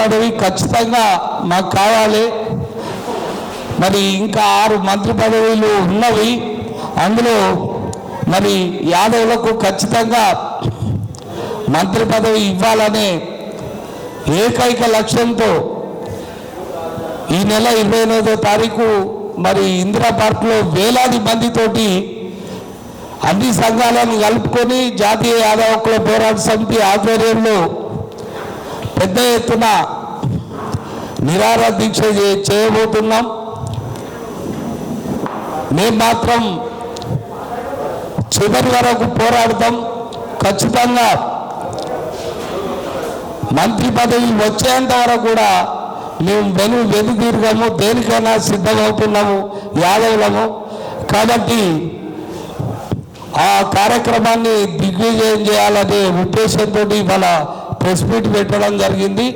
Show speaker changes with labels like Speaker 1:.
Speaker 1: పదవి ఖచ్చితంగా మాకు కావాలి. మరి ఇంకా 6 మంత్రి పదవులు ఉన్నవి. అందులో మరి యాదవులకు ఖచ్చితంగా మంత్రి పదవి ఇవ్వాలనే ఏకైక లక్ష్యంతో ఈ నెల 28వ తారీఖు మరి ఇందిరా పార్క్లో వేలాది మందితోటి అన్ని సంఘాలను కలుపుకొని జాతీయ యాదవ హక్కుల పోరాట సమితి ఆధ్వర్యంలో పెద్ద ఎత్తున నిరాహార దీక్ష చేయబోతున్నాం. మేము మాత్రం చివరి వరకు పోరాడతాం. ఖచ్చితంగా మంత్రి పదవి వచ్చేంత వరకు కూడా మేము వెనుదీర్ఘము, దేనికైనా సిద్ధమవుతున్నాము యాదవులము. కాబట్టి ఆ కార్యక్రమాన్ని దిగ్విజయం చేయాలనే ఉద్దేశంతో ఇవాళ ప్రెస్ మీట్ పెట్టడం జరిగింది.